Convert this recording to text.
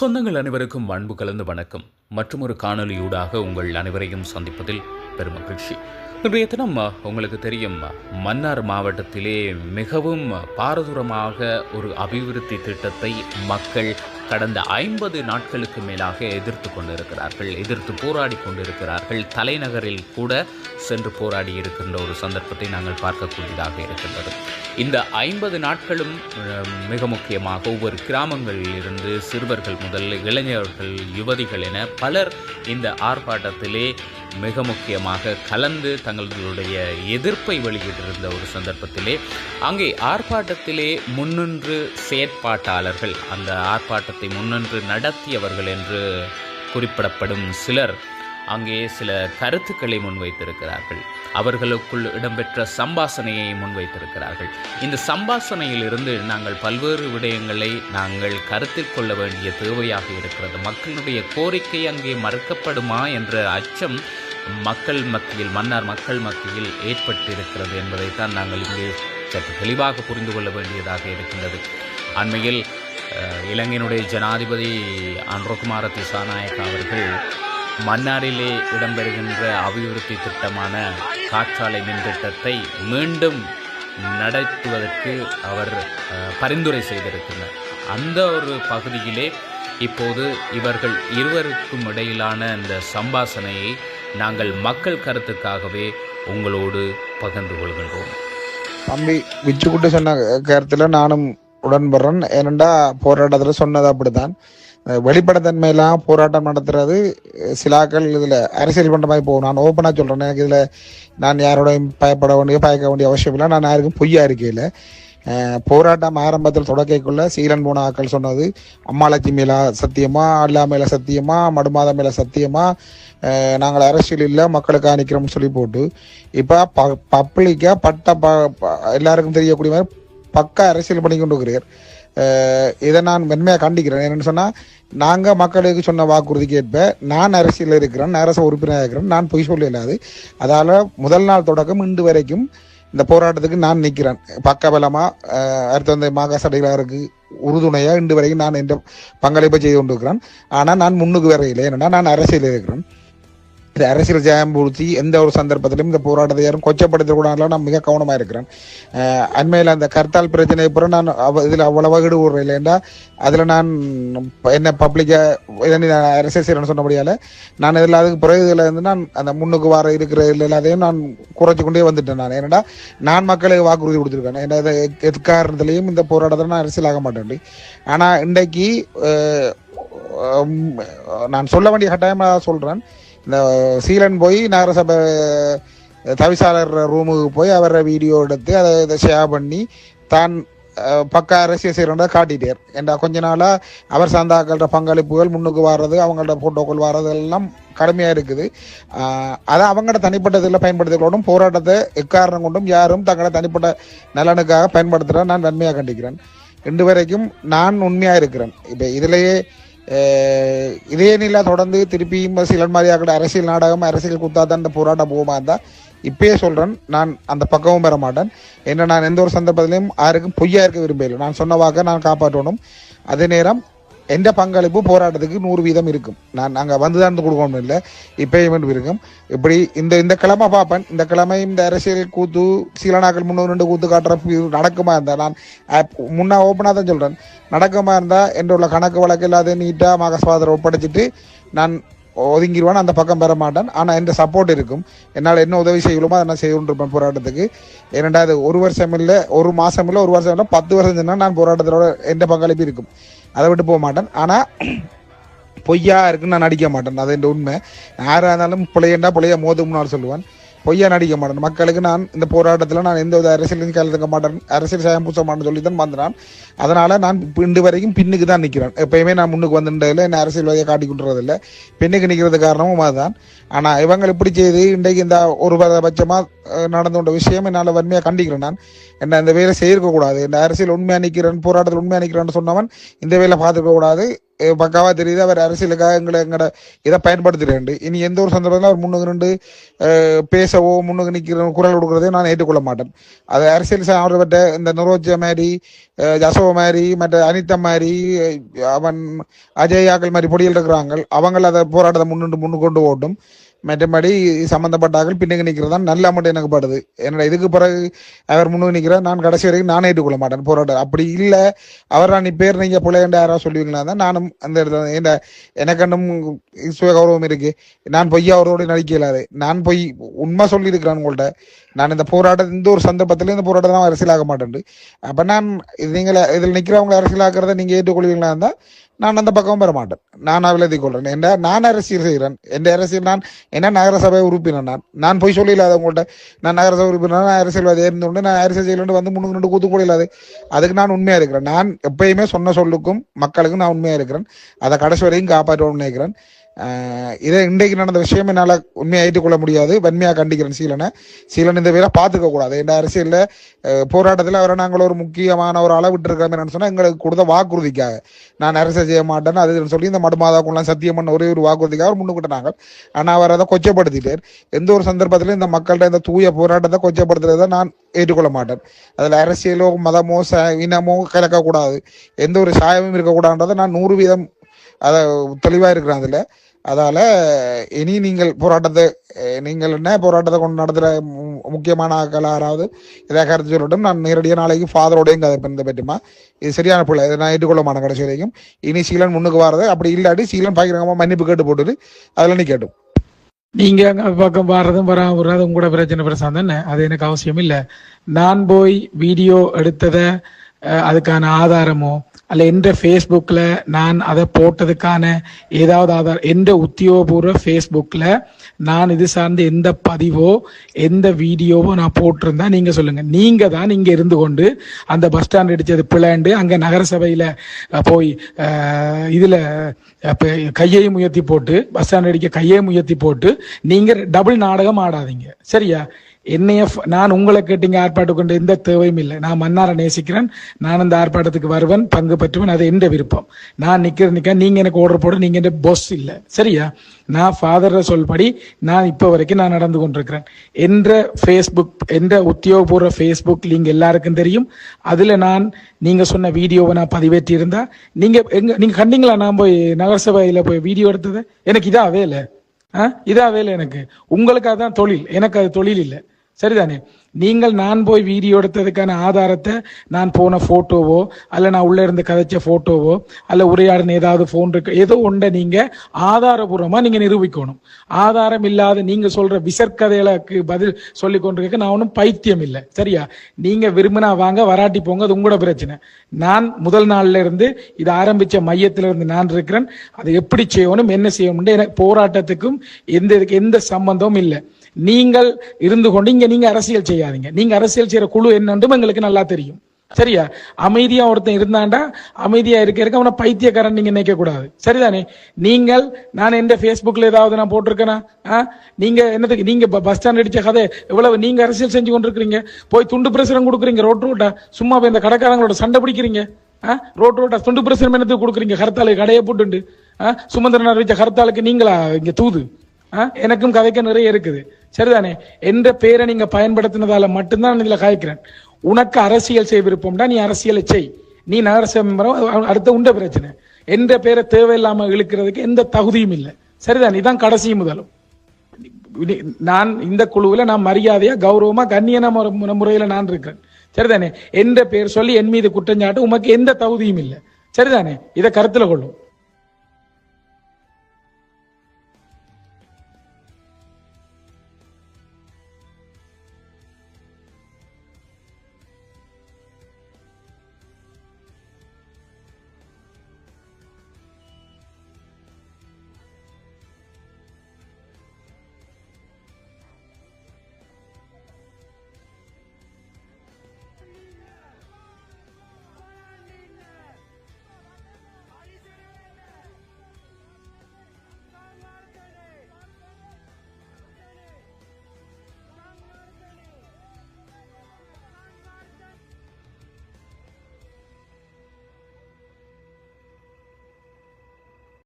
சொந்தங்கள் அனைவருக்கும் அன்பு கலந்த வணக்கம். மற்றும் ஒரு காணொலியூடாக உங்கள் அனைவரையும் சந்திப்பதில் பெருமகிழ்ச்சி. இன்றைய தினம் உங்களுக்கு தெரியும், மன்னார் மாவட்டத்திலே மிகவும் பாரதூரமாக ஒரு அபிவிருத்தி திட்டத்தை மக்கள் கடந்த 50 நாட்களுக்கு மேலாக எதிர்த்து போராடி கொண்டிருக்கிறார்கள். தலைநகரில் கூட சென்று போராடி இருக்கின்ற ஒரு சந்தர்ப்பத்தை நாங்கள் பார்க்கக்கூடியதாக இருக்கின்றது. இந்த 50 நாட்களும் மிக முக்கியமாக ஒவ்வொரு கிராமங்களில் இருந்து சிறுவர்கள் முதல் இளைஞர்கள், யுவதிகள் என பலர் இந்த ஆர்ப்பாட்டத்திலே மிக முக்கியமாக கலந்து தங்களுடைய எதிர்ப்பை வெளியிட்டிருந்த ஒரு சந்தர்ப்பத்திலே அங்கே ஆர்ப்பாட்டத்திலே முன்னின்று செயற்பாட்டாளர்கள், அந்த ஆர்ப்பாட்டத்தை முன்னின்று நடத்தியவர்கள் என்று குறிப்பிடப்படும் சிலர் அங்கே சில கருத்துக்களை முன்வைத்திருக்கிறார்கள். அவர்களுக்குள் இடம்பெற்ற சம்பாசனையை முன்வைத்திருக்கிறார்கள். இந்த சம்பாசனையிலிருந்து நாங்கள் பல்வேறு விடயங்களை நாங்கள் கருத்தில் கொள்ள வேண்டிய தேவையாக இருக்கிறது. மக்களுடைய கோரிக்கை அங்கே மறுக்கப்படுமா என்ற அச்சம் மக்கள் மத்தியில், மன்னார் மக்கள் மத்தியில் ஏற்பட்டிருக்கிறது என்பதைத்தான் நாங்கள் இங்கே சற்று தெளிவாக புரிந்து கொள்ள வேண்டியதாக இருக்கின்றது. அண்மையில் இலங்கையினுடைய ஜனாதிபதி அனுரகுமார திசாநாயக்கா அவர்கள் மன்னாரிலே இடம்பெறுகின்ற அபிவிருத்தி திட்டமான காற்றாலை மின் திட்டத்தை மீண்டும் நடத்துவதற்கு அவர் பரிந்துரை செய்திருக்கிறார். அந்த ஒரு பகுதியிலே இப்போது இவர்கள் இருவருக்கும் இடையிலான இந்த சம்பாசனையை நாங்கள் மக்கள் கருத்துக்காகவே உங்களோடு பகிர்ந்து கொள்கின்றோம். தம்பி விச்சுக்குட்டு சொன்ன கருத்துல நானும் உடன்படுறேன். ஏனெண்டா போராட்டத்தில் சொன்னது அப்படித்தான். வெளிப்படைத்தன்மையெல்லாம் போராட்டம் நடத்துறது சிலாக்கள் இதுல அரசியல் பண்ற மாதிரி போகும். நான் ஓப்பனா சொல்றேன், எனக்கு இதுல நான் யாரோடையும் பயக்க வேண்டிய அவசியம் இல்லை. நான் யாருக்கும் பொய்யா இருக்கையில போராட்டம் ஆரம்பத்தில் தொடக்கைக்குள்ள சீலன் போன ஆக்கள் சொன்னது அம்மாலட்சி மேல சத்தியமா, அல்லா மேல சத்தியமா, மடுமாதம் மேல சத்தியமா, நாங்கள் அரசியல் இல்லை மக்களுக்கு நிற்கிறோம்னு சொல்லி போட்டு இப்ப பப்ளிக்கா எல்லாருக்கும் தெரியக்கூடிய மாதிரி பக்கா அரசியல் பண்ணி கொண்டு இருக்கிறார். இதை நான் மென்மையா கண்டிக்கிறேன். என்னன்னு சொன்னா, நாங்க மக்களுக்கு சொன்ன வாக்குறுதிக்கு ஏற்ப நான் அரசியல் இருக்கிறேன், அரச உறுப்பினராக இருக்கிறேன், நான் பொய் சொல்ல இல்லாது. அதால முதல் நாள் தொடக்கம் இன்று வரைக்கும் இந்த போராட்டத்துக்கு நான் நிற்கிறேன் பக்கபலமா. அடுத்து வந்து மாகாசடைகளுக்கு உறுதுணையா இன்று வரைக்கும் நான் என்ற பங்களிப்பை செய்து கொண்டிருக்கிறேன். ஆனா நான் முன்னுக்கு வரையில, ஏன்னா நான் அரசியல் இருக்கிறேன். இது அரசியல் ஜெயம்பூர்த்தி எந்த ஒரு சந்தர்ப்பத்திலும் இந்த போராட்டத்தை யாரும் கொச்சப்படுத்தக்கூடாது. நான் மிக கவனமா இருக்கிறேன். அண்மையில் அந்த கர்த்தால் பிரச்சனை அப்புறம் நான் இதுல அவ்வளவு ஈடுபடுறேன் இல்லைண்டா. அதுல நான் என்ன பப்ளிக்கா அரசியல் செய்யறேன்னு சொன்னபடியால நான் இதில் அதுக்கு பிறகு இதுல இருந்து நான் அந்த முன்னுக்கு வர இருக்கிற எல்லாத்தையும் நான் குறைச்சு கொண்டே வந்துட்டேன். நான் ஏன்னா நான் மக்களுக்கு வாக்குறுதி கொடுத்துருக்கேன். ஏன்னா எக்காரணத்திலையும் இந்த போராட்டத்தில் நான் அரசியல் ஆக மாட்டேன். ஆனா இன்றைக்கு நான் சொல்ல வேண்டிய கட்டாயமாக சொல்றேன். இந்த சீலன் போய் நகரசபை தவிசாளர் ரூமுக்கு போய் அவரை வீடியோ எடுத்து அதை ஷேர் பண்ணி தான் பக்க அரசியல் செய்யறத காட்டிட்டார். ஏன்னா கொஞ்ச நாளா அவர் சார்ந்தாக்கள பங்களிப்புகள் முன்னுக்கு வர்றது, அவங்களோட போட்டோக்கள் வர்றது எல்லாம் கடுமையா இருக்குது. அதை அவங்களோட தனிப்பட்ட இதில் பயன்படுத்திக்கொண்டும் போராட்டத்தை எக்காரணம் கொண்டும் யாரும் தங்களோட தனிப்பட்ட நலனுக்காக பயன்படுத்துற நான் நன்மையாக கண்டிக்கிறேன். இன்று வரைக்கும் நான் உண்மையா இருக்கிறேன். இப்ப இதுலயே இதே நிலை தொடர்ந்து திருப்பியும் சிலன் மாதிரியாக்கிட்ட அரசியல் நாடகம், அரசியல் குத்தாதான் இந்த போராட்டம் போகுமா இருந்தா இப்பயே சொல்றேன், நான் அந்த பக்கமும் பெற மாட்டேன். என்ன நான் எந்த ஒரு சந்தர்ப்பத்திலையும் யாருக்கும் பொய்யா இருக்க விரும்பல. நான் சொன்ன வாக்க நான் காப்பாற்றணும். அதே நேரம் எந்த பங்களிப்பு போராட்டத்துக்கு 100% இருக்கும். நான் அங்கே வந்துதான் கொடுக்கணும் இல்லை, இப்பயும் இருக்கும். இப்படி இந்த கிழமை பார்ப்பேன். இந்த கிழமை இந்த அரசியல் கூத்து சீலனாக்கள் 302 கூத்து காட்டுற நடக்குமா இருந்தா, நான் முன்னா ஓப்பனாக தான் சொல்றேன், நடக்குமா இருந்தா என்ற உள்ள கணக்கு வழக்கு இல்லாத நீட்டா மகஸ்வாதரை ஒப்படைச்சிட்டு நான் ஒதுங்கிடுவான். அந்த பக்கம் பெற மாட்டேன். ஆனா எந்த சப்போர்ட் இருக்கும். என்னால் என்ன உதவி செய்யலுமோ அதை நான் செய்து கொண்டிருப்பேன் போராட்டத்துக்கு. ஏனென்றால் ஒரு வருஷம் இல்லை, ஒரு மாசம் இல்லை, ஒரு வருஷம் இல்லை, 10 வருஷம் சொன்னா நான் போராட்டத்தோட எந்த பங்களிப்பு இருக்கும். அதை விட்டு போக மாட்டேன். ஆனா பொய்யா இருக்குன்னு நான் நடிக்க மாட்டேன். அது என் உண்மை. யாரா இருந்தாலும் பிள்ளைய மோதும்னு சொல்லுவேன். பொய்யா நடிக்க மாட்டேன். மக்களுக்கு நான் இந்த போராட்டத்தில் நான் எந்த வித அரசியலையும் கலந்துக்க மாட்டேன், அரசியல் சாயம் பூச மாட்டேன்னு சொல்லி தான் வந்தேன். அதனால நான் இன்று வரைக்கும் பின்னுக்கு தான் நிற்கிறேன். எப்பயுமே நான் முன்னுக்கு வந்துட்டதில்லை, என்ன அரசியல்வாதியை காட்டி கொண்டுறதில்லை. பின்னுக்கு நிற்கிறது காரணமும் அதுதான். ஆனா இவங்க இப்படி செய்து இன்றைக்கு இந்த ஒரு பட்சமா நடந்து கொண்ட விஷயம் என்னால் வன்மையாக கண்டிக்கிறேன். நான் என்ன இந்த வேலை செய்யிருக்க கூடாது, இந்த அரசியல் உண்மையா நிற்கிறேன், போராட்டத்தில் உண்மையா நிற்கிறேன்னு சொன்னவன் இந்த வேலை பார்த்துக்க கூடாது. பக்காவா தெரியுது அவர் அரசியலுக்காக எங்கட இதை பயன்படுத்துறேன். இனி எந்த ஒரு சந்தர்ப்பத்தில் அவர் முன்னுக்கு நின்று பேசவோ முன்னுக்கு நிற்கிற குரல் கொடுக்கறதையும் நான் ஏற்றுக்கொள்ள மாட்டேன். அது அரசியல் அவர்கிட்ட இந்த நுரோஜ மாதிரி, ஜசோ மாதிரி, மற்ற அனிதா மாதிரி, அவன் அஜயாக்கள் மாதிரி பொடியில் இருக்கிறாங்க. அவங்க அதை போராட்டத்தை முன்னுக்கு கொண்டு ஓட்டும். மற்றபடி சம்பந்தப்பட்டார்கள் பின்னுக்கு நிற்கிறது தான் நல்ல மட்டும் எனக்கு படுது. என்னோட இதுக்கு பிறகு அவர் முன்னுக்கு நிற்கிறார், நான் கடைசி வரைக்கும் நானே ஏற்றுக்கொள்ள மாட்டேன் போராட்டம். அப்படி இல்லை அவர் நீ பேர் நீங்க பிள்ளைண்ட யாராவது சொல்லுவீங்களா தான் நானும் அந்த இடத்துல எனக்கு இன்னும் சுய கௌரவம் இருக்கு. நான் பொய்யா அவரோட நடிக்க இல்லாது, நான் பொய் உண்மை சொல்லி இருக்கிறேன் உங்கள்கிட்ட. நான் இந்த போராட்டம் இந்த ஒரு சந்தர்ப்பத்தில இந்த போராட்டம் தான் அரசியலாக மாட்டேன். அப்ப நான் நீங்களை இதில் நிற்கிறவங்களை அரசியலாக்குறத நீங்க ஏற்றுக்கொள்வீங்களா இருந்தா நான் அந்த பக்கமும் பெற மாட்டேன். நான் விலதி கொள்றேன். என்ன நான் அரசியல் செய்கிறேன், என் அரசியல் நான் என்ன நகரசபை உறுப்பினர், நான் போய் சொல்லி இல்லாத உங்கள்கிட்ட நான் நகரசபை உறுப்பினர், நான் அரசியல்வாதி இருந்து நான் அரசியல் செய்யலன்னு வந்து முன்னுக்கு கூத்து கூட இல்லாது. அதுக்கு நான் உண்மையா இருக்கிறேன். நான் எப்பயுமே சொன்ன சொல்லுக்கும் மக்களுக்கும் நான் உண்மையா இருக்கிறேன். அதை கடைசி வரையும் காப்பாற்றணும்னு நினைக்கிறேன். இதை இன்றைக்கு நடந்த விஷயம் என்னால் உண்மையை ஏற்றுக்கொள்ள முடியாது. வன்மையாக கண்டிக்கிறேன் சீலன் இந்த வேலை பார்த்துக்க கூடாது. இந்த அரசியலில் போராட்டத்தில் அவரை நாங்கள் ஒரு முக்கியமான ஒரு அளவிட்டு இருக்கிறோம் சொன்னால் எங்களுக்கு கொடுத்த வாக்குறுதிக்காக நான் அரசியல் செய்ய மாட்டேன்னு அதுன்னு சொல்லி இந்த மடுமாதாக்குள்ள சத்தியம் பண்ண ஒரே ஒரு வாக்குறுதிக்காக அவர் முன்னுக்கிட்ட நாங்கள். ஆனால் அவர் அதை கொச்சப்படுத்திட்டார். எந்த ஒரு சந்தர்ப்பத்திலும் இந்த மக்கள்கிட்ட இந்த தூய போராட்டத்தை கொச்சப்படுத்துறதை நான் ஏற்றுக்கொள்ள மாட்டேன். அதில் அரசியலோ மதமோ இனமோ கலக்கக்கூடாது, எந்த ஒரு சாயமும் இருக்கக்கூடாதுன்றதை நான் 100% அதை தெளிவாக இருக்கிறேன் அதில். அதால இனி நீங்கள் போராட்டத்தை கொண்டு நடத்துகிற முக்கியமான ஆட்கள் யாராவது இதை கருத்து சொல்லட்டும். நான் நேரடியாக நாளைக்கு ஃபாதரோடையும் கதை பண்ண பറ്റുமா, இது சரியான பிள்ளை, இதை நான் ஏற்றுக்கொள்ள மாட்டேன் கடைசி வரைக்கும். இனி சீலன் முன்னுக்கு வர்றது, அப்படி இல்லாட்டி சீலன் பயங்கரமாக மன்னிப்பு கேட்டு போட்டுட்டு அதில் நீ கேட்டும். நீங்க அங்க பக்கம் வர்றதும் வராதும் கூட பிரச்சனை பிரசாந்த் தானே, அது எனக்கு அவசியம் இல்லை. நான் போய் வீடியோ எடுத்ததை அதுக்கான ஆதாரமோ அல்ல எந்த ஃபேஸ்புக்கில் நான் அதை போட்டதுக்கான ஏதாவது ஆதாரம், எந்த உத்தியோகபூர்வ ஃபேஸ்புக்கில் நான் இது சார்ந்து எந்த பதிவோ எந்த வீடியோவோ நான் போட்டிருந்தா நீங்கள் சொல்லுங்கள். நீங்கள் தான் இங்கே இருந்து கொண்டு அந்த பஸ் ஸ்டாண்ட் அடித்தது பிளாண்டு அங்கே நகரசபையில் போய் இதில் கையையும் உயர்த்தி போட்டு பஸ் ஸ்டாண்ட் அடிக்க கையையும் உயர்த்தி போட்டு நீங்கள் டபுள் நாடகம் ஆடாதீங்க, சரியா? என்னைய நான் உங்களை கேட்டீங்க ஆர்ப்பாட்டம் கொண்டு எந்த தேவையும் இல்லை. நான் மன்னாரை நேசிக்கிறேன், நான் அந்த ஆர்ப்பாட்டத்துக்கு வருவேன், பங்கு பெற்றுவேன், அது எந்த விருப்பம். நான் நிக்க நீங்க எனக்கு ஆர்டர் போட நீங்க எந்த பாஸ் இல்லை, சரியா? நான் ஃபாதர் சொல்படி நான் இப்போ வரைக்கும் நான் நடந்து கொண்டிருக்கிறேன். என்ற ஃபேஸ்புக், எந்த உத்தியோகபூர்வ ஃபேஸ்புக் லிங்க் எல்லாருக்கும் தெரியும். அதுல நான் நீங்க சொன்ன வீடியோவை நான் பதிவேற்றி இருந்தா நீங்க கண்டீங்களா? நான் போய் நகரசபையில போய் வீடியோ எடுத்தது எனக்கு இதா வேலை, இதா வேலை எனக்கு. உங்களுக்கு அதான் தொழில், எனக்கு அது தொழில் இல்லை, சரிதானே? நீங்கள் நான் போய் வீடியோ எடுத்ததுக்கான ஆதாரத்தை நான் போன போட்டோவோ அல்ல நான் உள்ள இருந்து கதைச்ச போட்டோவோ அல்ல உரையாடின ஏதாவது போன் இருக்கு ஏதோ ஒன்றை நீங்க ஆதாரபூர்வமா நீங்க நிரூபிக்கணும். ஆதாரம் இல்லாத நீங்க சொல்ற விசற்கதைகளுக்கு பதில் சொல்லி கொண்டிருக்க நான் ஒன்றும் பைத்தியம் இல்லை, சரியா? நீங்க விரும்பினா வாங்க, வராட்டி போங்க, அது உங்களோட பிரச்சனை. நான் முதல் நாள்ல இருந்து இது ஆரம்பிச்ச மையத்தில இருந்து நான் இருக்கிறேன். அதை எப்படி செய்யணும் என்ன செய்யணும் எனக்கு போராட்டத்துக்கும் எந்த சம்பந்தமும் இல்லை. நீங்கள் இருந்து கொண்டு இங்க நீங்க அரசியல் செய்யாதீங்க. நீங்க அரசியல் செய்யற குழு என்னன்றும் எங்களுக்கு நல்லா தெரியும், சரியா? அமைதியா ஒருத்தன் இருந்தாண்டா அமைதியா இருக்க அவனை பைத்தியக்காரன் நீங்க நினைக்க கூடாது, சரிதானே? நீங்கள் நான் எந்த ஃபேஸ்புக்ல ஏதாவது நான் போட்டிருக்கேனா? நீங்க என்னதுக்கு நீங்க பஸ் ஸ்டாண்ட் அடிச்ச கதை எவ்வளவு நீங்க அரசியல் செஞ்சு கொண்டிருக்கிறீங்க? போய் துண்டு பிரசுரம் கொடுக்குறீங்க ரோட்டா, சும்மா போய் இந்த கடைக்காரங்களோட சண்டை பிடிக்கிறீங்க. ரோட்டா துண்டு பிரசுரம் என்னத்துக்கு கொடுக்குறீங்க? கருத்தாளுக்கு கடையை போட்டு சுமந்திரன் அறிவிச்ச கருத்தாளுக்கு நீங்களா இங்க தூது? எனக்கும் கதைக்க நிறைய இருக்குது, சரிதானே? என்ற பேரை நீங்க பயன்படுத்தினதால மட்டும்தான் இதுல காய்க்கிறேன். உனக்கு அரசியல் செய்ய விருப்பம்டா நீ அரசியலை செய், நீ நகரசபை அடுத்த உண்ட பிரச்சனை. என்ற பேரை தேவையில்லாம இழுக்கிறதுக்கு எந்த தகுதியும் இல்லை, சரிதான்? இதான் கடைசி முதலும். நான் இந்த குழுவில் நான் மரியாதையா கௌரவமா கண்ணியமான முறையில நான் இருக்கிறேன், சரிதானே? என்ற பேர் சொல்லி என் மீது குற்றஞ்சாட்டு உமக்கு எந்த தகுதியும் இல்லை, சரிதானே? இதை கருத்துல கொள்ளும்.